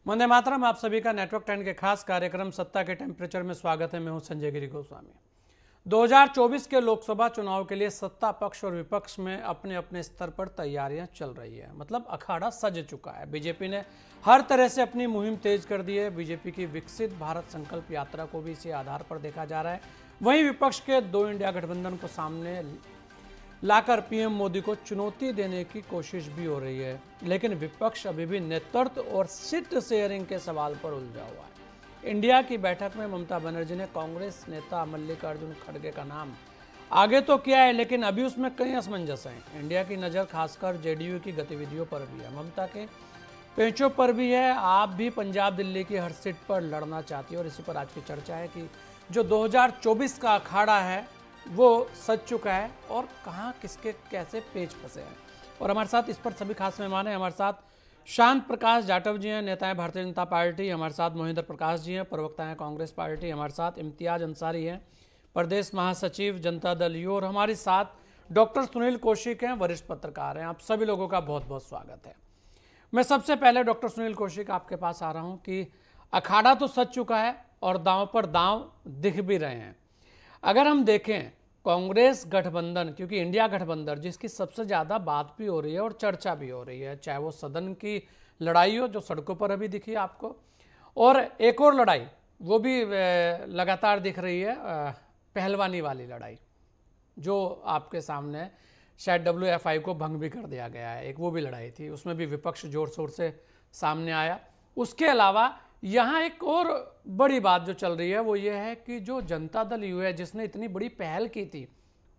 वंदे मातरम। आप सभी का नेटवर्क 10 के खास कार्यक्रम सत्ता के टेम्परेचर में स्वागत है। मैं हूं संजय गिरी गोस्वामी। 2024 के लोकसभा चुनाव के लिए सत्ता पक्ष और विपक्ष में अपने अपने स्तर पर तैयारियां चल रही है। मतलब अखाड़ा सज चुका है। बीजेपी ने हर तरह से अपनी मुहिम तेज कर दी है। बीजेपी की विकसित भारत संकल्प यात्रा को भी इसी आधार पर देखा जा रहा है। वहीं विपक्ष के दो इंडिया गठबंधन को सामने लाकर पीएम मोदी को चुनौती देने की कोशिश भी हो रही है। लेकिन विपक्ष अभी भी नेतृत्व और सीट शेयरिंग के सवाल पर उलझा हुआ है। इंडिया की बैठक में ममता बनर्जी ने कांग्रेस नेता मल्लिकार्जुन खड़गे का नाम आगे तो किया है, लेकिन अभी उसमें कई असमंजस हैं। इंडिया की नज़र खासकर जेडीयू की गतिविधियों पर भी है, ममता के पेचों पर भी है। आप भी पंजाब दिल्ली की हर सीट पर लड़ना चाहती है और इसी पर आज की चर्चा है कि जो 2024 का अखाड़ा है वो सज चुका है और कहाँ किसके कैसे पेच फंसे हैं। और हमारे साथ इस पर सभी खास मेहमान हैं। हमारे साथ शांत प्रकाश जाटव जी हैं, नेता हैं भारतीय जनता पार्टी। हमारे साथ मोहिंदर प्रकाश जी हैं, प्रवक्ता हैं कांग्रेस पार्टी। हमारे साथ इम्तियाज अंसारी हैं, प्रदेश महासचिव जनता दल यू। और हमारे साथ डॉक्टर सुनील कौशिक हैं, वरिष्ठ पत्रकार हैं। आप सभी लोगों का बहुत बहुत स्वागत है। मैं सबसे पहले डॉक्टर सुनील कौशिक आपके पास आ रहा हूँ कि अखाड़ा तो सज चुका है और दांव पर दांव दिख भी रहे हैं। अगर हम देखें कांग्रेस गठबंधन, क्योंकि इंडिया गठबंधन जिसकी सबसे ज़्यादा बात भी हो रही है और चर्चा भी हो रही है, चाहे वो सदन की लड़ाई हो जो सड़कों पर अभी दिखी आपको, और एक और लड़ाई वो भी लगातार दिख रही है, पहलवानी वाली लड़ाई जो आपके सामने शायद WFI को भंग भी कर दिया गया है। एक वो भी लड़ाई थी, उसमें भी विपक्ष जोर शोर से सामने आया। उसके अलावा यहाँ एक और बड़ी बात जो चल रही है वो ये है कि जो जनता दल यू है जिसने इतनी बड़ी पहल की थी,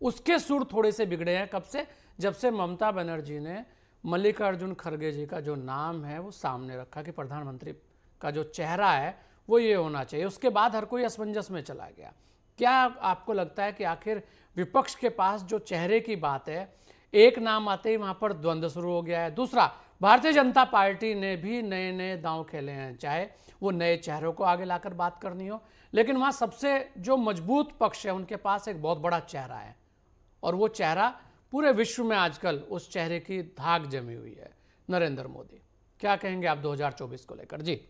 उसके सुर थोड़े से बिगड़े हैं। कब से? जब से ममता बनर्जी ने मल्लिकार्जुन खड़गे जी का जो नाम है वो सामने रखा कि प्रधानमंत्री का जो चेहरा है वो ये होना चाहिए। उसके बाद हर कोई असमंजस में चला गया। क्या आपको लगता है कि आखिर विपक्ष के पास जो चेहरे की बात है, एक नाम आते ही वहाँ पर द्वंद्व शुरू हो गया है? दूसरा, भारतीय जनता पार्टी ने भी नए नए दांव खेले हैं, चाहे वो नए चेहरों को आगे लाकर बात करनी हो, लेकिन वहाँ सबसे जो मजबूत पक्ष है उनके पास एक बहुत बड़ा चेहरा है और वो चेहरा पूरे विश्व में आजकल उस चेहरे की धाक जमी हुई है, नरेंद्र मोदी। क्या कहेंगे आप 2024 को लेकर? जी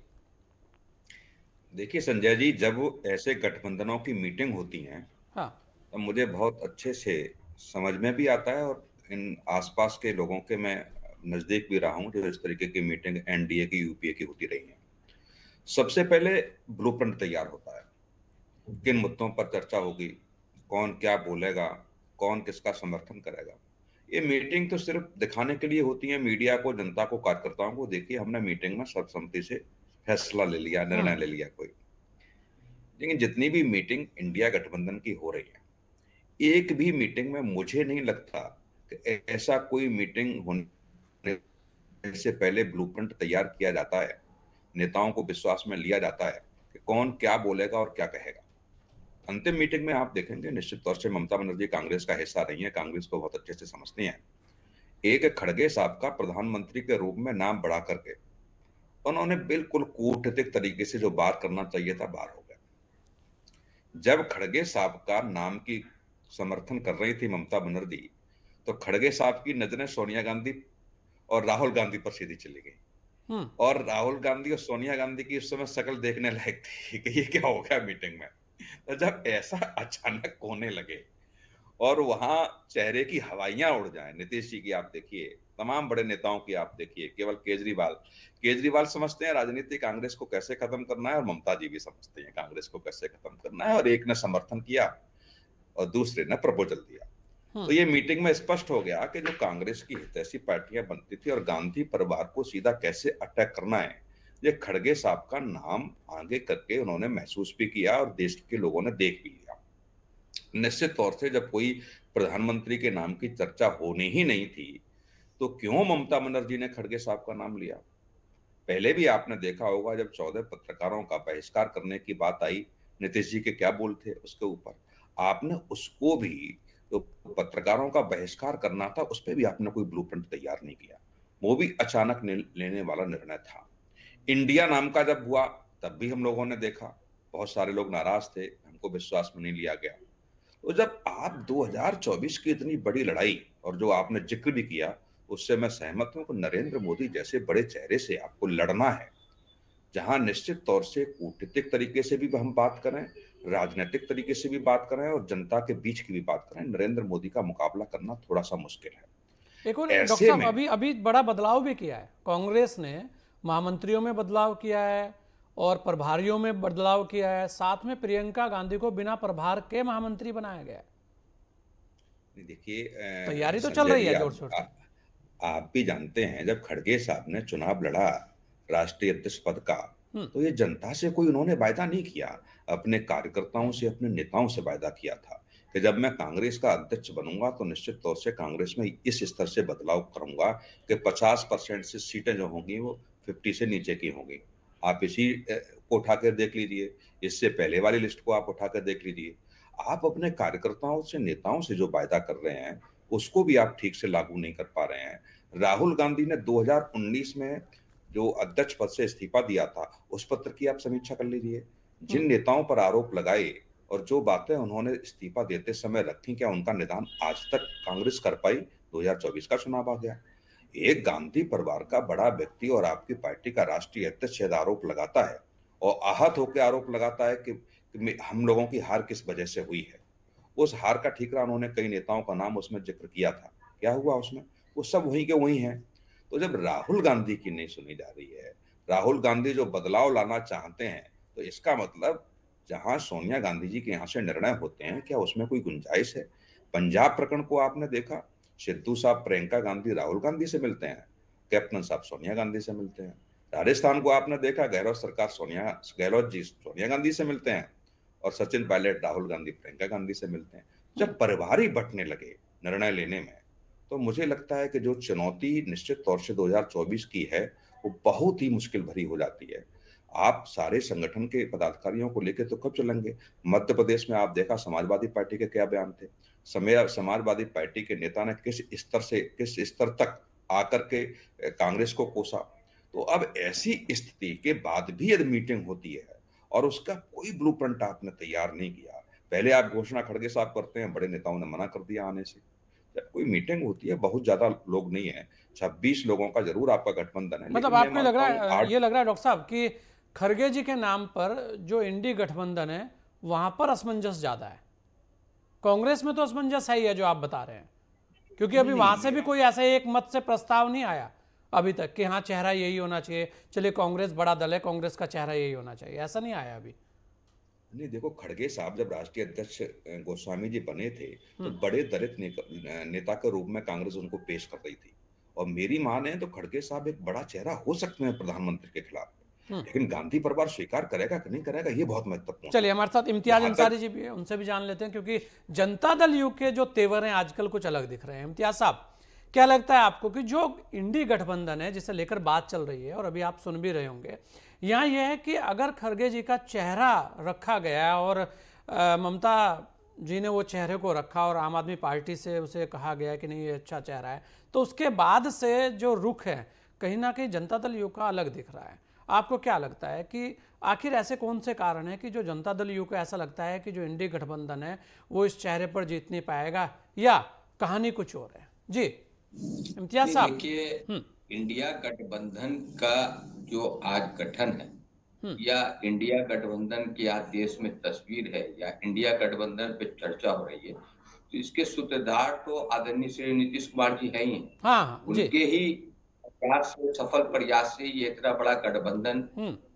देखिए संजय जी, जब ऐसे गठबंधनों की मीटिंग होती है हाँ, तब मुझे बहुत अच्छे से समझ में भी आता है और इन आसपास के लोगों के मैं नजदीक भी रहा हूं जो इस तरीके की मीटिंग एनडीए की यूपीए की होती रही है। सबसे पहले ब्लूप्रिंट तैयार होता है, किन मुद्दों पर चर्चा होगी, कौन क्या बोलेगा, कौन किसका समर्थन करेगा। ये मीटिंग तो सिर्फ दिखाने के लिए होती है मीडिया को, जनता को, कार्यकर्ताओं को, देखिए हमने मीटिंग में सर्वसम्मति से फैसला ले लिया, निर्णय ले लिया कोई। लेकिन जितनी भी मीटिंग इंडिया गठबंधन की हो रही है, एक भी मीटिंग में मुझे नहीं लगता कि ऐसा कोई मीटिंग होने से पहले ब्लूप्रिंट तैयार किया जाता है, नेताओं को विश्वास में लिया जाता है कि कौन क्या बोलेगा और क्या कहेगा। अंतिम मीटिंग में आप देखेंगे निश्चित तौर से ममता बनर्जी कांग्रेस का हिस्सा रही है, कांग्रेस को बहुत अच्छे से समझती हैं। एक खड़गे साहब का प्रधानमंत्री के रूप में नाम बढ़ा करके उन्होंने बिल्कुल कूटनीतिक तरीके से जो बात करना चाहिए था बाहर हो गया। जब खड़गे साहब का नाम की समर्थन कर रही थी ममता बनर्जी, तो खड़गे साहब की नजरें सोनिया गांधी और राहुल गांधी पर सीधी चली गई और राहुल गांधी और सोनिया गांधी की उस समय शक्ल देखने लायक थी कि ये क्या हो गया मीटिंग में। तो जब ऐसा अचानक होने लगे और वहां चेहरे की हवाइयां उड़ जाएं, नीतीश जी की आप देखिए, तमाम बड़े नेताओं की आप देखिए, केवल केजरीवाल समझते हैं राजनीति कांग्रेस को कैसे खत्म करना है और ममता जी भी समझते हैं कांग्रेस को कैसे खत्म करना है, और एक ने समर्थन किया और दूसरे ने प्रपोजल दिया। तो ये मीटिंग में स्पष्ट हो गया कि जो कांग्रेस की हितैषी पार्टियां बनती थी और गांधी परिवार को सीधा कैसे अटैक करना है, ये खड़गे साहब का नाम आगे करके उन्होंने महसूस भी किया और देश के लोगों ने देख भी लिया। निश्चित तौर से जब कोई प्रधानमंत्री के नाम की चर्चा होनी ही नहीं थी तो क्यों ममता बनर्जी ने खड़गे साहब का नाम लिया? पहले भी आपने देखा होगा जब 14 पत्रकारों का बहिष्कार करने की बात आई, नीतीश जी के क्या बोल थे उसके ऊपर, आपने उसको भी, तो पत्रकारों का बहिष्कार करना था उस पर भी आपने कोई ब्लूप्रिंट तैयार नहीं किया। वो भी अचानक लेने वाला निर्णय था। इंडिया नाम का जब हुआ तब भी हम लोगों ने देखा बहुत सारे लोग नाराज थे, हमको विश्वास में नहीं लिया गया। तो जब आप 2024 की इतनी बड़ी लड़ाई, और जो आपने जिक्र भी किया उससे मैं सहमत हूं कि नरेंद्र मोदी जैसे बड़े चेहरे से आपको लड़ना है, जहां निश्चित तौर से कूटनीतिक तरीके से भी हम बात करें, राजनीतिक तरीके से भी बात करें और जनता के बीच की भी बात करें, नरेंद्र मोदी का मुकाबला करना थोड़ा सा मुश्किल है। एक और डॉक्टर ऐसे साहब, में अभी अभी बड़ा बदलाव भी किया है कांग्रेस ने। महामंत्रियों में बदलाव किया है और प्रभारियों में बदलाव किया है, साथ में प्रियंका गांधी को बिना प्रभार के महामंत्री बनाया गया है। देखिए तैयारी तो चल संजय रही जी, है जोर शोर से। आप भी जानते हैं जब खड़गे साहब ने चुनाव लड़ा राष्ट्रीय अध्यक्ष पद का, हम्म। तो ये जनता से कोई उन्होंने वायदा नहीं किया, अपने कार्यकर्ताओं से, अपने नेताओं से वायदा किया था कि जब मैं कांग्रेस का अध्यक्ष बनूंगा तो निश्चित तौर से कांग्रेस में इस स्तर से बदलाव करूंगा कि 50% से सीटें जो होंगी वो 50 से नीचे की होंगी। आप इसी को उठाकर देख लीजिए, इससे पहले वाली लिस्ट को आप उठाकर देख लीजिए। आप अपने कार्यकर्ताओं से, नेताओं से जो वायदा कर रहे हैं उसको भी आप ठीक से लागू नहीं कर पा रहे हैं। राहुल गांधी ने 2019 में जो अध्यक्ष पद से इस्तीफा दिया था, उस पत्र की आप समीक्षा कर लीजिए। जिन नेताओं पर आरोप लगाए और जो बातें उन्होंने इस्तीफा देते समय रखी, क्या उनका निदान आज तक कांग्रेस कर पाई? 2024 का चुनाव आ गया, एक गांधी परिवार का बड़ा व्यक्ति और आपकी पार्टी का राष्ट्रीय अध्यक्ष यदि आरोप लगाता है और आहत होकर आरोप लगाता है कि हम लोगों की हार किस वजह से हुई है, उस हार का ठीकरा उन्होंने कई नेताओं का नाम उसमें जिक्र किया था, क्या हुआ उसमें? वो सब वहीं के वहीं हैं। तो जब राहुल गांधी की नहीं सुनी जा रही है, राहुल गांधी जो बदलाव लाना चाहते हैं, तो इसका मतलब जहां सोनिया गांधी जी के यहाँ से निर्णय होते हैं, क्या उसमें कोई गुंजाइश है? पंजाब प्रकरण को आपने देखा, सिद्धू साहब प्रियंका गांधी राहुल गांधी से मिलते हैं, कैप्टन साहब सोनिया गांधी से मिलते हैं। राजस्थान को आपने देखा, गहलोत सरकार गहलोत जी सोनिया गांधी से मिलते हैं और सचिन पायलट राहुल गांधी प्रियंका गांधी से मिलते हैं। जब परिवार ही बंटने लगे निर्णय लेने में, तो मुझे लगता है कि जो चुनौती निश्चित तौर से 2024 की है वो बहुत ही मुश्किल भरी हो जाती है। आप सारे संगठन के पदाधिकारियों को लेकर तो कब चलेंगे? मध्य प्रदेश में आप देखा समाजवादी पार्टी के क्या बयान थे, समाजवादी पार्टी के नेता ने किस स्तर तक आकर के कांग्रेस को कोसा। तो अब ऐसी स्थिति के बाद भी यदि मीटिंग होती है और उसका कोई ब्लूप्रिंट आपने तैयार नहीं किया, पहले आप घोषणा खड़गे साहब करते हैं, बड़े नेताओं ने मना कर दिया आने से। जब कोई मीटिंग होती है, बहुत ज्यादा लोग नहीं है, 26 लोगों का जरूर आपका गठबंधन है, मतलब आपको लग रहा है, ये लग रहा है डॉक्टर साहब कि खरगे जी के नाम पर जो इंडी गठबंधन है वहां पर असमंजस ज्यादा है। कांग्रेस में तो असमंजस है ही है जो आप बता रहे हैं, क्योंकि अभी वहां से भी कोई ऐसा एक मत से प्रस्ताव नहीं आया अभी तक कि हाँ चेहरा यही होना चाहिए, चलिए कांग्रेस बड़ा दल है, कांग्रेस का चेहरा यही होना चाहिए, ऐसा नहीं आया अभी। नहीं, देखो खड़गे साहब जब राष्ट्रीय अध्यक्ष गोस्वामी जी बने थे तो बड़े दलित नेता के रूप में कांग्रेस उनको पेश कर रही थी, और मेरी माने तो खड़गे साहब एक बड़ा चेहरा हो सकते हैं प्रधानमंत्री के खिलाफ, लेकिन गांधी परिवार स्वीकार करेगा कि नहीं करेगा ये बहुत महत्वपूर्ण। चलिए हमारे साथ इम्तियाज अंसारी जी भी है, उनसे भी जान लेते हैं, क्योंकि जनता दल यू के जो तेवर हैं आजकल कुछ अलग दिख रहे हैं। इम्तियाज साहब, क्या लगता है आपको कि जो इंडी गठबंधन है जिसे लेकर बात चल रही है और अभी आप सुन भी रहे होंगे, यहाँ यह है कि अगर खरगे जी का चेहरा रखा गया और ममता जी ने वो चेहरे को रखा और आम आदमी पार्टी से उसे कहा गया कि नहीं ये अच्छा चेहरा है, तो उसके बाद से जो रुख है कहीं ना कहीं जनता दल यू का अलग दिख रहा है। आपको क्या लगता है कि आखिर ऐसे कौन से कारण हैं कि जो जनता दल यू को ऐसा लगता है कि जो इंडी गठबंधन है वो इस चेहरे पर जीत नहीं पाएगा, या कहानी कुछ और है? जी इम्तियाज साहब। देखिए, इंडिया गठबंधन का जो आज गठन है या इंडिया गठबंधन की आज देश में तस्वीर है या इंडिया गठबंधन पे चर्चा हो रही है, तो इसके सूत्रधार तो आदरणीय श्री नीतीश कुमार जी है ही। हाँ, उनके ही प्रयास से, सफल प्रयास से ये इतना बड़ा गठबंधन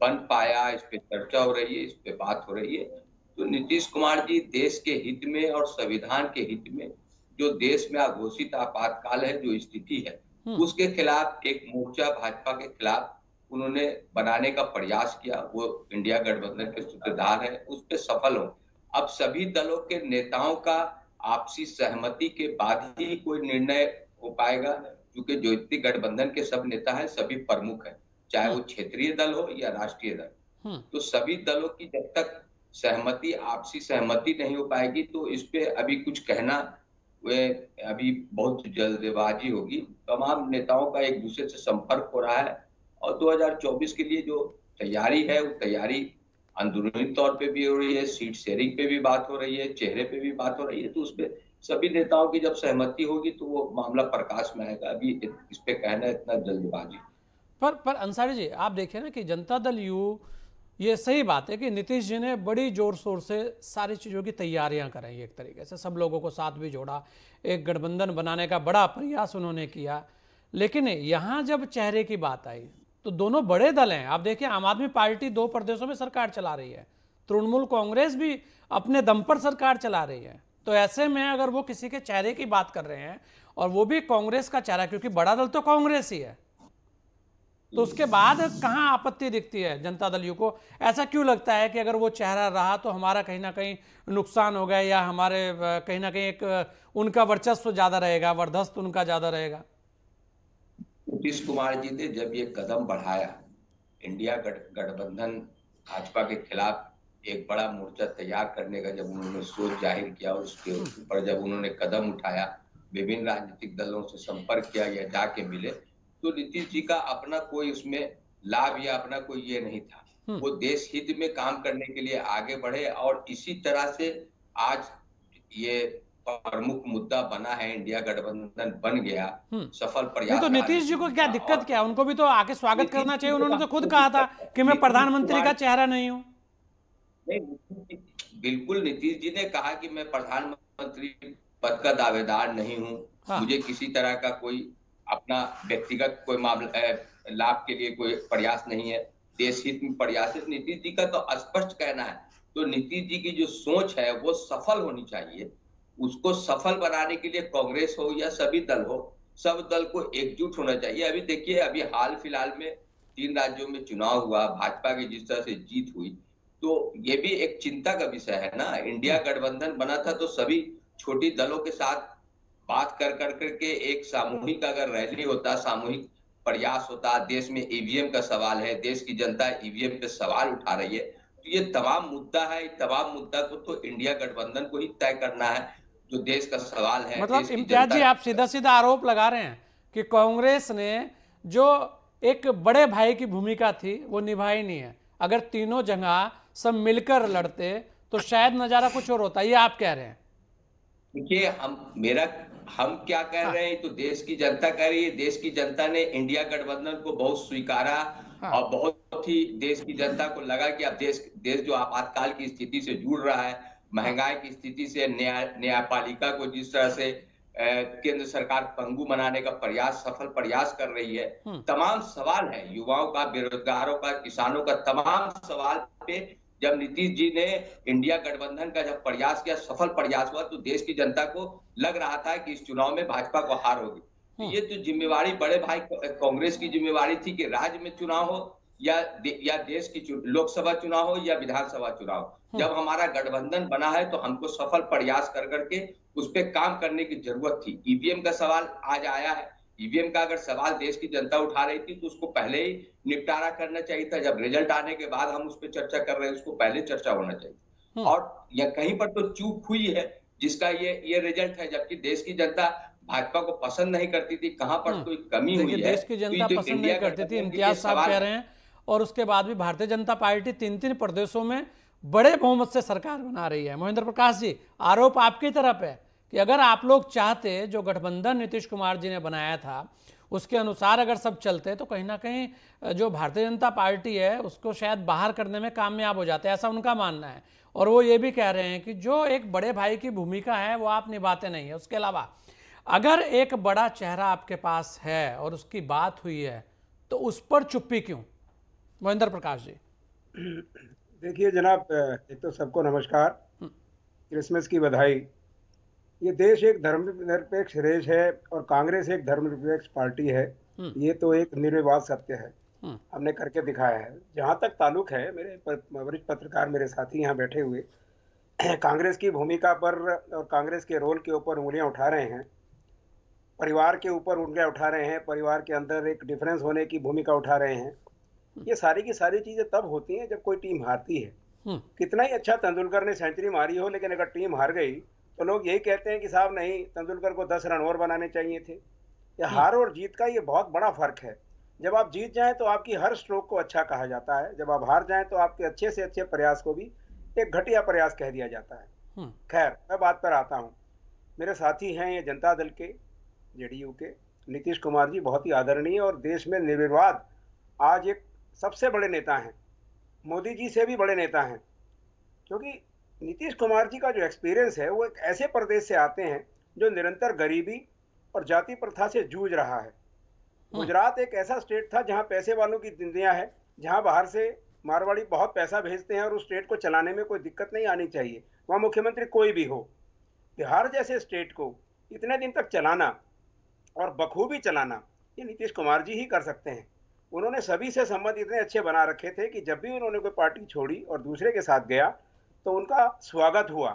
बन पाया, इस पे चर्चा हो रही है, इस पे बात हो रही है। तो नीतीश कुमार जी देश के हित में और संविधान के हित में, जो देश में अघोषित आपातकाल है, जो स्थिति है, उसके खिलाफ एक मोर्चा भाजपा के खिलाफ उन्होंने बनाने का प्रयास किया, वो इंडिया गठबंधन के सूत्रधार है, उस पे सफल हो। अब सभी दलों के नेताओं का आपसी सहमति के बाद ही कोई निर्णय हो पाएगा, क्योंकि जो इतनी गठबंधन के सब नेता हैं सभी प्रमुख हैं, चाहे वो क्षेत्रीय दल हो या राष्ट्रीय दल। तो सभी दलों की जब तक सहमति, आपसी सहमति नहीं हो पाएगी, तो इस पे अभी कुछ कहना वे अभी बहुत जल्दबाजी होगी। तमाम नेताओं का एक दूसरे से संपर्क हो रहा है और 2024 के लिए जो तैयारी है वो तैयारी अंदरूनी तौर पे भी हो रही है, सीट शेयरिंग पे भी बात हो रही है, चेहरे पे भी बात हो रही है। तो उसपे सभी नेताओं की जब सहमति होगी तो वो मामला प्रकाश में आएगा। अभी इस पे कहना इतना जल्दबाजी। पर अंसारी जी, आप देखिए ना कि जनता दल यू, ये सही बात है कि नीतीश जी ने बड़ी जोर शोर से सारी चीज़ों की तैयारियां कराई, एक तरीके से सब लोगों को साथ भी जोड़ा, एक गठबंधन बनाने का बड़ा प्रयास उन्होंने किया। लेकिन यहाँ जब चेहरे की बात आई तो दोनों बड़े दल हैं। आप देखिए, आम आदमी पार्टी 2 प्रदेशों में सरकार चला रही है, तृणमूल कांग्रेस भी अपने दम पर सरकार चला रही है। तो ऐसे में अगर वो किसी के चेहरे की बात कर रहे हैं और वो भी कांग्रेस का चेहरा, क्योंकि बड़ा दल तो कांग्रेस ही है, तो उसके बाद कहां आपत्ति दिखती है जनता दल यू को? ऐसा क्यों लगता है कि अगर वो चेहरा रहा तो हमारा कहीं ना कहीं नुकसान हो गया, या हमारे कहीं ना कहीं एक उनका वर्चस्व ज्यादा रहेगा, वर्चस्व उनका ज्यादा रहेगा? नीतीश कुमार जी ने जब ये कदम बढ़ाया, इंडिया गठबंधन भाजपा के खिलाफ एक बड़ा मोर्चा तैयार करने का जब उन्होंने सोच जाहिर किया और उसके ऊपर जब उन्होंने कदम उठाया, विभिन्न राजनीतिक दलों से संपर्क किया या जाके मिले, तो नीतीश जी का अपना कोई उसमें लाभ या अपना कोई ये नहीं था। वो देश हित में काम करने के लिए आगे बढ़े और इसी तरह से आज ये प्रमुख मुद्दा बना है, इंडिया गठबंधन बन गया, सफल प्रयास। तो नीतीश जी को क्या दिक्कत क्या? उनको भी तो आके स्वागत करना चाहिए। उन्होंने तो खुद कहा था कि मैं प्रधानमंत्री का चेहरा नहीं हूँ। नहीं, बिल्कुल नीतीश जी ने कहा कि मैं प्रधानमंत्री पद का दावेदार नहीं हूँ। हाँ। मुझे किसी तरह का कोई अपना व्यक्तिगत कोई मामला लाभ के लिए कोई प्रयास नहीं है, देश हित में प्रयास है। नीतीश जी का तो स्पष्ट कहना है। तो नीतीश जी की जो सोच है वो सफल होनी चाहिए। उसको सफल बनाने के लिए कांग्रेस हो या सभी दल हो, सब दल को एकजुट होना चाहिए। अभी देखिए, अभी हाल फिलहाल में 3 राज्यों में चुनाव हुआ, भाजपा की जिस तरह से जीत हुई, तो ये भी एक चिंता का विषय है ना। इंडिया गठबंधन बना था तो सभी छोटी दलों के साथ बात कर करके एक सामूहिक अगर रैली होता, सामूहिक प्रयास होता। देश में ईवीएम का सवाल है, देश की जनता ईवीएम पे सवाल उठा रही है, तो ये तमाम मुद्दा है। तमाम मुद्दा को तो इंडिया गठबंधन को ही तय करना है, जो देश का सवाल है। मतलब इम्तियाज जी, आप सीधा सीधा आरोप लगा रहे हैं कि कांग्रेस ने जो एक बड़े भाई की भूमिका थी वो निभाई नहीं है। अगर तीनों जगह सब मिलकर लड़ते तो शायद नजारा कुछ और होता, ये आप कह रहे हैं? देखिए, हम क्या कह रहे हैं तो देश की जनता कह रही है। देश की जनता ने इंडिया गठबंधन को बहुत स्वीकारा। हाँ। और बहुत ही देश की जनता को लगा कि अब देश जो आपातकाल की स्थिति से जुड़ रहा है, महंगाई की स्थिति से, न्यायपालिका को जिस तरह से केंद्र सरकार पंगु बनाने का सफल प्रयास कर रही है, तमाम सवाल है युवाओं का, बेरोजगारों का, किसानों का, तमाम सवाल पे जब नीतीश जी ने इंडिया गठबंधन का जब प्रयास किया, सफल प्रयास हुआ, तो देश की जनता को लग रहा था कि इस चुनाव में भाजपा को हार होगी। तो ये तो जिम्मेवारी बड़े भाई कांग्रेस की जिम्मेवारी थी कि राज्य में चुनाव हो या देश की लोकसभा चुनाव हो या विधानसभा चुनाव। जब हमारा गठबंधन बना है तो हमको सफल प्रयास कर करके उस पर काम करने की जरूरत थी। ईवीएम का सवाल आज आया है। ईवीएम का अगर सवाल देश की जनता उठा रही थी तो उसको पहले ही निपटारा करना चाहिए था। जब रिजल्ट आने के बाद हम उस पर चर्चा कर रहे हैं, उसको पहले चर्चा होना चाहिए। और या कहीं पर तो चूक हुई है जिसका ये रिजल्ट है, जबकि देश की जनता भाजपा को पसंद नहीं करती थी। कहां पर तो कमी हुई है? देश की जनता पसंद नहीं करती थी, इम्तियाज साहब कह रहे हैं। और उसके बाद भी भारतीय जनता पार्टी 3 प्रदेशों में बड़े बहुमत से सरकार बना रही है। महेंद्र प्रकाश जी, आरोप आपकी तरफ है कि अगर आप लोग चाहते, जो गठबंधन नीतीश कुमार जी ने बनाया था उसके अनुसार अगर सब चलते तो कहीं ना कहीं जो भारतीय जनता पार्टी है उसको शायद बाहर करने में कामयाब हो जाते, ऐसा उनका मानना है। और वो ये भी कह रहे हैं कि जो एक बड़े भाई की भूमिका है वो आप निभाते नहीं है। उसके अलावा अगर एक बड़ा चेहरा आपके पास है और उसकी बात हुई है तो उस पर चुप्पी क्यों? महेंद्र प्रकाश जी। देखिए जनाब, एक तो सबको नमस्कार, क्रिसमस की बधाई। ये देश एक धर्मनिरपेक्ष देश है और कांग्रेस एक धर्मनिरपेक्ष पार्टी है, ये तो एक निर्विवाद सत्य है, हमने करके दिखाया है। जहां तक ताल्लुक है, मेरे वरिष्ठ पत्रकार मेरे साथी यहाँ बैठे हुए कांग्रेस की भूमिका पर और कांग्रेस के रोल के ऊपर उंगलियां उठा रहे हैं, परिवार के ऊपर उंगलियां उठा रहे हैं, परिवार के अंदर एक डिफरेंस होने की भूमिका उठा रहे हैं। ये सारी की सारी चीजें तब होती हैं जब कोई टीम हारती है। कितना ही अच्छा तेंदुलकर ने सेंचुरी मारी हो, लेकिन अगर टीम हार गई तो लोग यही कहते हैं कि साहब नहीं, तेंदुलकर को 10 रन और बनाने चाहिए थे। या हार और जीत का ये बहुत बड़ा फर्क है। जब आप जीत जाएं तो आपकी हर स्ट्रोक को अच्छा कहा जाता है, जब आप हार जाएं तो आपके अच्छे से अच्छे प्रयास को भी एक घटिया प्रयास कह दिया जाता है। खैर, मैं बात पर आता हूँ। मेरे साथी हैं ये जनता दल के, जेडीयू के नीतीश कुमार जी, बहुत ही आदरणीय और देश में निर्विवाद आज एक सबसे बड़े नेता हैं, मोदी जी से भी बड़े नेता हैं। क्योंकि नीतीश कुमार जी का जो एक्सपीरियंस है वो एक ऐसे प्रदेश से आते हैं जो निरंतर गरीबी और जाति प्रथा से जूझ रहा है। गुजरात एक ऐसा स्टेट था जहां पैसे वालों की दुनिया है, जहां बाहर से मारवाड़ी बहुत पैसा भेजते हैं और उस स्टेट को चलाने में कोई दिक्कत नहीं आनी चाहिए, वहां मुख्यमंत्री कोई भी हो। बिहार जैसे स्टेट को इतने दिन तक चलाना और बखूबी चलाना ये नीतीश कुमार जी ही कर सकते हैं। उन्होंने सभी से संबंध इतने अच्छे बना रखे थे कि जब भी उन्होंने कोई पार्टी छोड़ी और दूसरे के साथ गया तो उनका स्वागत हुआ,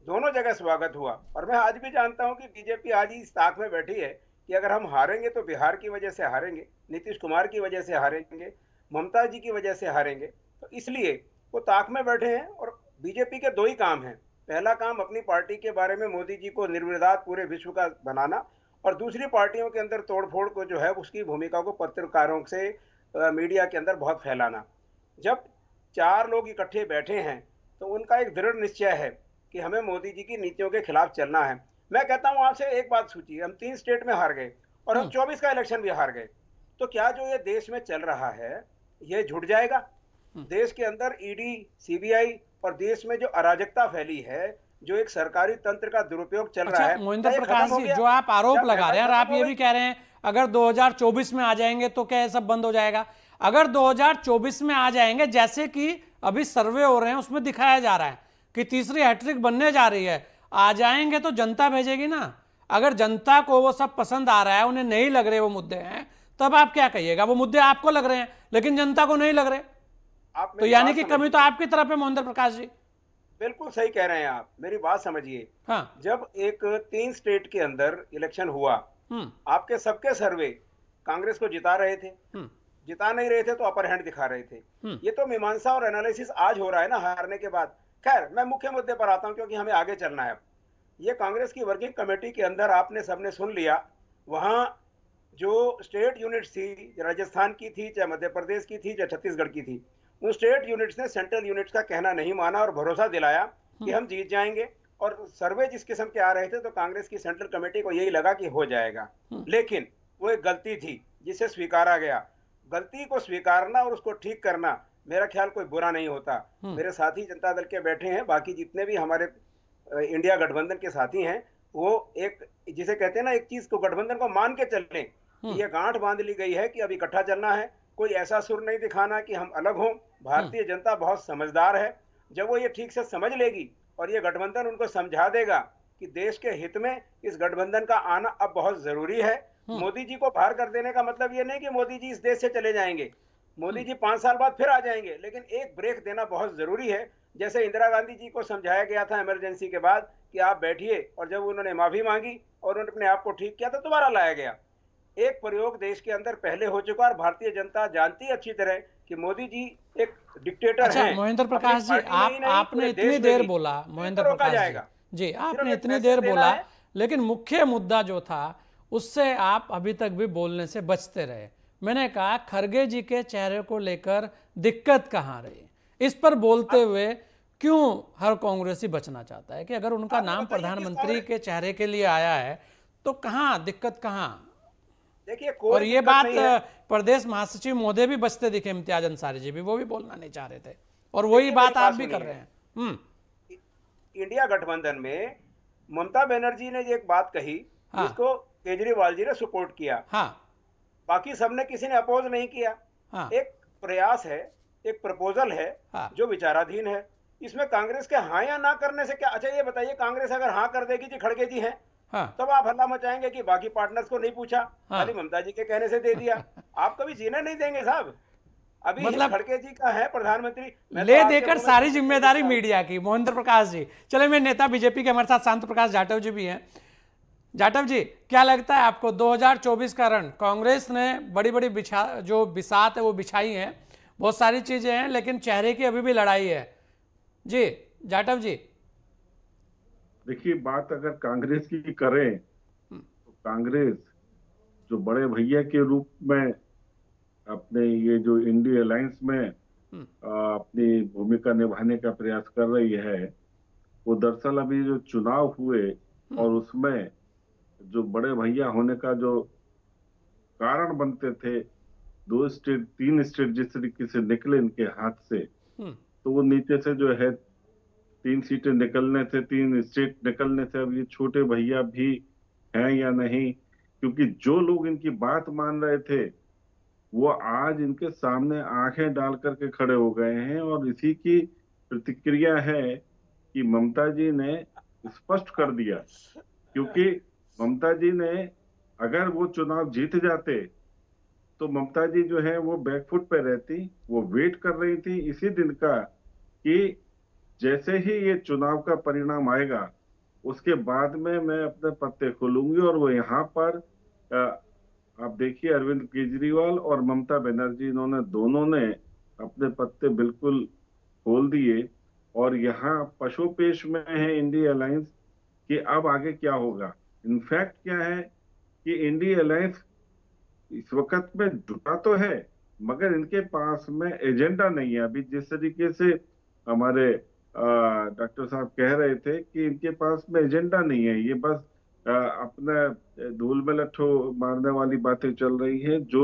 दोनों जगह स्वागत हुआ। और मैं आज भी जानता हूं कि बीजेपी आज ही इस ताक में बैठी है कि अगर हम हारेंगे तो बिहार की वजह से हारेंगे, नीतीश कुमार की वजह से हारेंगे, ममता जी की वजह से हारेंगे। तो इसलिए वो ताक में बैठे हैं। और बीजेपी के दो ही काम हैं, पहला काम अपनी पार्टी के बारे में मोदी जी को निर्विवाद पूरे विश्व का बनाना, और दूसरी पार्टियों के अंदर तोड़फोड़ को जो है उसकी भूमिका को पत्रकारों से मीडिया के अंदर बहुत फैलाना। जब चार लोग इकट्ठे बैठे हैं तो उनका एक दृढ़ निश्चय है कि हमें मोदी जी की नीतियों के खिलाफ चलना है। मैं कहता हूं आपसे एक बात सोचिए, हम 3 स्टेट में हार गए और हम 24 का इलेक्शन भी हार गए, तो क्या जो ये देश में चल रहा है ये झुट जाएगा? देश के अंदर ईडी, सीबीआई और देश में जो अराजकता फैली है, जो एक सरकारी तंत्र का दुरुपयोग चल रहा है, मोहिंदर प्रकाश जी, जो आप आरोप लगा रहे हैं और आप ये भी कह रहे हैं अगर 2024 में आ जाएंगे तो क्या ये सब बंद हो जाएगा? अगर 2024 में आ जाएंगे, जैसे कि अभी सर्वे हो रहे हैं उसमें दिखाया जा रहा है कि तीसरी हैट्रिक बनने जा रही है, आ जाएंगे तो जनता भेजेगी ना। अगर जनता को वो सब पसंद आ रहा है, उन्हें नहीं लग रहे वो मुद्दे हैं, तब आप क्या कहिएगा? वो मुद्दे आपको लग रहे हैं लेकिन जनता को नहीं लग रहे, तो यानी कि कमी तो आपकी तरफ है मोहिंदर प्रकाश जी। बिल्कुल सही कह रहे हैं आप, मेरी बात समझिए। हाँ। जब एक 3 स्टेट के अंदर इलेक्शन हुआ, आपके सबके सर्वे कांग्रेस को जिता रहे थे, जिता नहीं रहे थे तो अपर हैंड दिखा रहे थे। ये तो मीमांसा और एनालिसिस आज हो रहा है ना हारने के बाद। खैर, मैं मुख्य मुद्दे पर आता हूं क्योंकि हमें आगे चलना है। ये कांग्रेस की वर्किंग कमेटी के अंदर आपने सबने सुन लिया, वहां जो स्टेट यूनिट्स थी, राजस्थान की थी, चाहे मध्य प्रदेश की थी, चाहे छत्तीसगढ़ की थी, उन स्टेट यूनिट्स ने सेंट्रल यूनिट्स का कहना नहीं माना और भरोसा दिलाया कि हम जीत जाएंगे। और सर्वे जिस किस्म के आ रहे थे तो कांग्रेस की सेंट्रल कमेटी को यही लगा कि हो जाएगा। लेकिन वो एक गलती थी जिसे स्वीकारा गया। गलती को स्वीकारना और उसको ठीक करना मेरा ख्याल कोई बुरा नहीं होता। मेरे साथी जनता दल के बैठे हैं, बाकी जितने भी हमारे इंडिया गठबंधन के साथी हैं, वो एक जिसे कहते हैं ना, एक चीज को गठबंधन को मान के चलने, ये गांठ बांध ली गई है कि अब इकट्ठा चलना है, कोई ऐसा सुर नहीं दिखाना कि हम अलग हों। भारतीय जनता बहुत समझदार है, जब वो ये ठीक से समझ लेगी और ये गठबंधन उनको समझा देगा कि देश के हित में इस गठबंधन का आना अब बहुत जरूरी है। मोदी जी को बाहर कर देने का मतलब ये नहीं कि मोदी जी इस देश से चले जाएंगे, मोदी जी 5 साल बाद फिर आ जाएंगे, लेकिन एक ब्रेक देना बहुत जरूरी है। जैसे इंदिरा गांधी जी को समझाया गया था इमरजेंसी के बाद कि आप बैठिए, और जब उन्होंने माफी मांगी और उन्होंने अपने आप को ठीक किया तो दोबारा लाया गया। एक प्रयोग देश के अंदर पहले हो चुका और भारतीय जनता जानती है अच्छी तरह कि मोदी जी एक डिक्टेटर हैं। मोहिंदर प्रकाश जी, आपने इतनी देर बोला, मोहिंदर प्रकाश जी आपने इतनी देर बोला, लेकिन मुख्य मुद्दा जो था उससे आप अभी तक भी बोलने से बचते रहे। मैंने कहा खरगे जी के चेहरे को लेकर दिक्कत कहाँ रही, इस पर बोलते हुए क्यों हर कांग्रेसी बचना चाहता है कि अगर उनका नाम प्रधानमंत्री के चेहरे के लिए आया है तो कहाँ दिक्कत, कहाँ? देखिए, और ये बात प्रदेश महासचिव महोदय भी बचते दिखे, इम्तियाज अंसारी जी भी, वो भी बोलना नहीं चाह रहे थे, और वही बात आप भी कर रहे हैं। इंडिया गठबंधन में ममता बनर्जी ने एक बात कही, जिसको केजरीवाल जी ने सपोर्ट किया, बाकी सबने किसी ने अपोज नहीं किया। एक प्रयास है, एक प्रपोजल है जो विचाराधीन है, इसमें कांग्रेस के हाँ या ना करने से क्या? अच्छा ये बताइए, कांग्रेस अगर हाँ कर देगी जी खड़गे जी हैं, तब आप हल्ला मचाएंगे कि बाकी पार्टनर्स को नहीं पूछा, खाली ममता जी के कहने से दे दिया। आप कभी जीने नहीं देंगे साहब। अभी मतलब खड़गे जी का है प्रधानमंत्री, ले देकर सारी जिम्मेदारी मीडिया की। मोहिंदर प्रकाश जी, चले मेरे नेता बीजेपी के हमारे साथ शांत प्रकाश जाटव जी भी हैं। जाटव जी, क्या लगता है आपको 2024 का रण? कांग्रेस ने बड़ी बड़ी जो बिसात है वो बिछाई है, बहुत सारी चीजें हैं, लेकिन चेहरे की अभी भी लड़ाई है। जी जाटव जी, देखिए, बात अगर कांग्रेस की करें तो कांग्रेस जो बड़े भैया के रूप में अपने ये जो इंडिया अलायंस में अपनी भूमिका निभाने का प्रयास कर रही है, वो दरअसल अभी जो चुनाव हुए और उसमें जो बड़े भैया होने का जो कारण बनते थे तीन स्टेट जिस तरीके से निकले इनके हाथ से, तो वो नीचे से जो है 3 सीटें निकलने से, 3 स्टेट निकलने से अब ये छोटे भैया भी हैं या नहीं, क्योंकि जो लोग इनकी बात मान रहे थे वो आज इनके सामने आंखें डाल करके खड़े हो गए हैं। और इसी की प्रतिक्रिया है कि ममता जी ने स्पष्ट कर दिया, क्योंकि ममता जी ने अगर वो चुनाव जीत जाते तो ममता जी जो है वो बैकफुट पे रहती। वो वेट कर रही थी इसी दिन का कि जैसे ही ये चुनाव का परिणाम आएगा उसके बाद में मैं अपने पत्ते खोलूंगी। और वो यहाँ पर आप देखिए अरविंद केजरीवाल और ममता बनर्जी इन्होंने दोनों ने अपने पत्ते बिल्कुल खोल दिए। और यहाँ पशुपेश में है इंडिया अलायंस कि अब आगे क्या होगा। इनफैक्ट क्या है कि इंडिया अलायंस इस वक्त में जुटा तो है मगर इनके पास में एजेंडा नहीं है। अभी जिस तरीके से हमारे डॉक्टर साहब कह रहे थे कि इनके पास में एजेंडा नहीं है, ये बस अपना धूल में लट्ठो मारने वाली बातें चल रही है। जो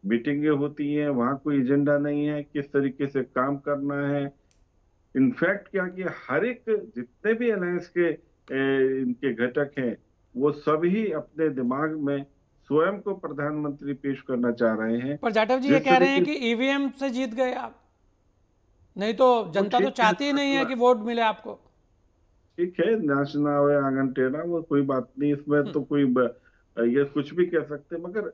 मीटिंगें होती हैं वहां कोई एजेंडा नहीं है, किस तरीके से काम करना है। इनफैक्ट क्या कि हर एक जितने भी अलायंस के इनके घटक हैं वो सभी अपने दिमाग में स्वयं को प्रधानमंत्री पेश करना चाह रहे हैं। पर जाटव जी ये कह रहे हैं कि ईवीएम से जीत गए आप, नहीं तो जनता तो चाहती ही नहीं है कि वोट मिले आपको। ठीक है, नाचना है आंगन टेढ़ा, वो कोई बात नहीं, इसमें तो कोई ये कुछ भी कह सकते, मगर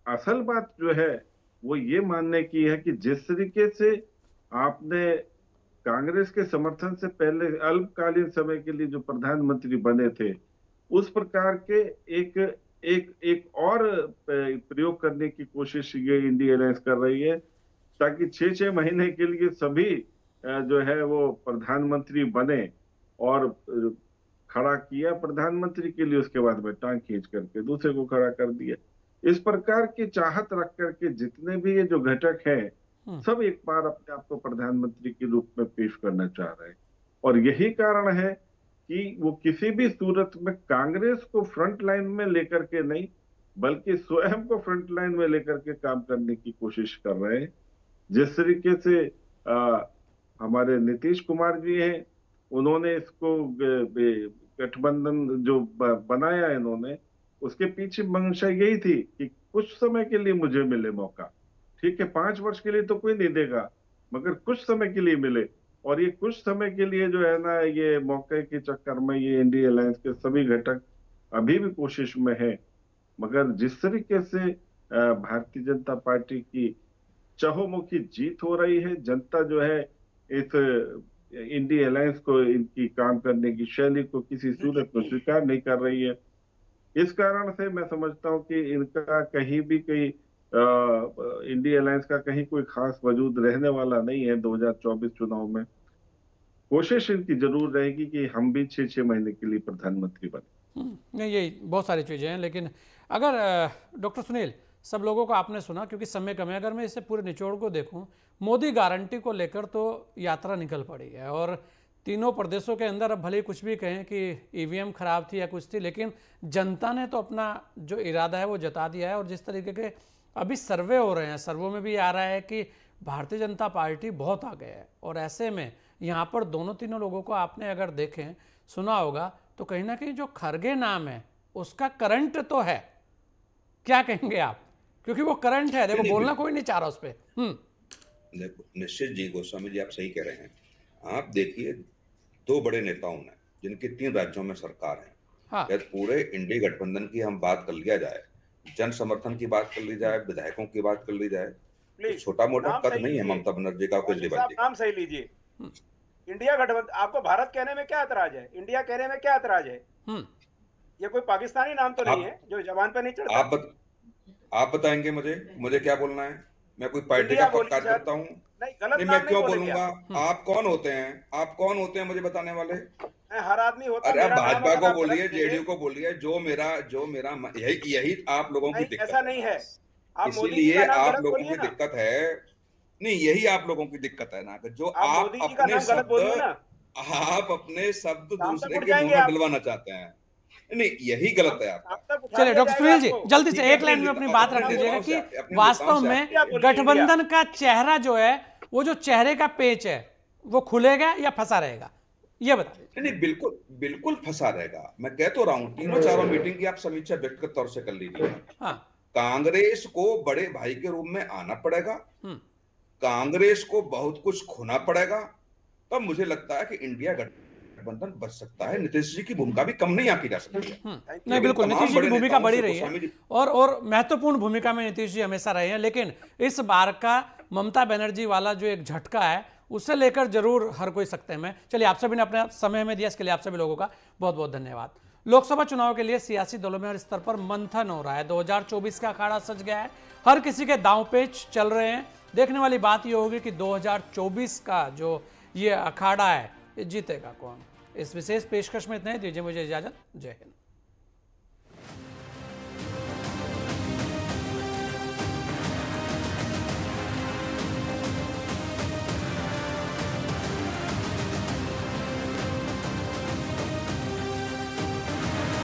असल बात जो है वो ये मानने की है कि जिस तरीके से आपने कांग्रेस के समर्थन से पहले अल्पकालीन समय के लिए जो प्रधानमंत्री बने थे उस प्रकार के एक और प्रयोग करने की कोशिश ये इंडिया अलायंस कर रही है, ताकि 6-6 महीने के लिए सभी जो है वो प्रधानमंत्री बने। और खड़ा किया प्रधानमंत्री के लिए, उसके बाद में टांग खींच करके दूसरे को खड़ा कर दिया। इस प्रकार की चाहत रख करके जितने भी ये जो घटक हैं सब एक बार अपने आप को प्रधानमंत्री के रूप में पेश करना चाह रहे हैं। और यही कारण है कि वो किसी भी सूरत में कांग्रेस को फ्रंट लाइन में लेकर के नहीं बल्कि स्वयं को फ्रंट लाइन में लेकर के काम करने की कोशिश कर रहे हैं। जिस तरीके से हमारे नीतीश कुमार जी हैं, उन्होंने इसको गठबंधन जो बनाया इन्होंने, उसके पीछे मंशा यही थी कि कुछ समय के लिए मुझे मिले मौका। ठीक है, 5 वर्ष के लिए तो कोई नहीं देगा मगर कुछ समय के लिए मिले। और ये कुछ समय के लिए जो है ना, ये मौके के चक्कर में ये इंडिया अलायंस के सभी घटक अभी भी कोशिश में है। मगर जिस तरीके से भारतीय जनता पार्टी की चहुमुखी जीत हो रही है, जनता जो है इस इंडिया अलायंस को, इनकी काम करने की शैली को किसी सूरत में स्वीकार नहीं कर रही है। इस कारण से मैं समझता हूं कि इनका कहीं भी इंडिया अलायंस का कहीं कोई खास वजूद रहने वाला नहीं है 2024 चुनाव में। कोशिश इनकी जरूर रहेगी कि हम भी 6-6 महीने के लिए प्रधानमंत्री बने। नहीं, यही बहुत सारी चीज़ें हैं। लेकिन अगर डॉक्टर सुनील, सब लोगों को आपने सुना, क्योंकि समय कम है, अगर मैं इसे पूरे निचोड़ को देखूं, मोदी गारंटी को लेकर तो यात्रा निकल पड़ी है और तीनों प्रदेशों के अंदर अब भले कुछ भी कहें कि ईवीएम खराब थी या कुछ थी, लेकिन जनता ने तो अपना जो इरादा है वो जता दिया है। और जिस तरीके के अभी सर्वे हो रहे हैं, सर्वों में भी आ रहा है कि भारतीय जनता पार्टी बहुत आगे है। और ऐसे में यहाँ पर दोनों तीनों लोगों को आपने अगर देखें, सुना होगा, तो कहीं ना कहीं जो खरगे नाम है उसका करंट तो है। क्या कहेंगे आप, क्योंकि वो करंट है, देखो बोलना कोई नहीं चाह रहा उस पर। देखो निश्चित जी, गोस्वामी जी आप सही कह रहे हैं। आप देखिए 2 बड़े नेताओं ने जिनकी 3 राज्यों में सरकार है, हाँ। यदि पूरे इंडिया गठबंधन की हम बात कर लिया जाए, जन समर्थन की बात कर ली जाए, विधायकों की बात कर ली जाए, तो छोटा मोटा कद नहीं है ममता बनर्जी का, केजरीवाल जी नाम सही लीजिए। इंडिया गठबंधन, आपको भारत कहने में क्या ऐतराज है? इंडिया कहने में क्या ऐतराज है? ये कोई पाकिस्तानी नाम तो नहीं है जो जबान पर नहीं चढ़ता। आप बताएंगे मुझे क्या बोलना है? मैं कोई पार्टी का पक्षकार करता हूँ? नहीं, मैं क्यों बोलूंगा? आप कौन होते हैं मुझे बताने वाले? हर आदमी होता है। अरे आप भाजपा को बोलिए, जेडीयू को बोलिए, जो मेरा यही आप लोगों की दिक्कत ऐसा नहीं है। इसीलिए आप लोगों की दिक्कत है। नहीं, यही आप लोगों की दिक्कत है ना, जो आप अपने शब्द दूसरे के मुंह में डलवाना चाहते हैं। नहीं, यही गलत है आपका। चलिए डॉक्टर सुनील जी, जल्दी से एक लाइन में अपनी बात रख दीजिएगा कि वास्तव में गठबंधन का चेहरा जो है, वो जो चेहरे का पेच है, वो खुलेगा या फंसा रहेगा, ये बता दीजिए। नहीं, बिल्कुल बिल्कुल फंसा रहेगा। मैं कह तो रहा हूं, तीनों चारों मीटिंग की आप समीक्षा व्यक्तिगत तौर से कर लीजिए। हाँ, कांग्रेस को बड़े भाई के रूप में आना पड़ेगा, कांग्रेस को बहुत कुछ खोना पड़ेगा, तब मुझे लगता है कि इंडिया गठबंधन बच सकता है। नीतीश जी की भूमिका भी कम नहीं आंकी जा सकती है। नहीं, बिल्कुल नीतीश जी की भूमिका बड़ी रही है और महत्वपूर्ण भूमिका में नीतीश जी हमेशा रहे हैं, लेकिन इस बार का ममता बनर्जी वाला जो एक झटका है, उससे लेकर जरूर हर कोई सकते में। चलिए, आप सभी ने अपना समय हमें दिया, इसके लिए आप सभी लोगों का बहुत बहुत धन्यवाद। लोकसभा चुनाव के लिए सियासी दलों में हर स्तर पर मंथन हो रहा है। 2024 का अखाड़ा सज गया है, हर किसी के दांव पेच चल रहे हैं। देखने वाली बात यह होगी कि 2024 का जो ये अखाड़ा है, ये जीतेगा कौन। इस विशेष पेशकश में इतना ही, दीजिए मुझे इजाजत। जय हिंद।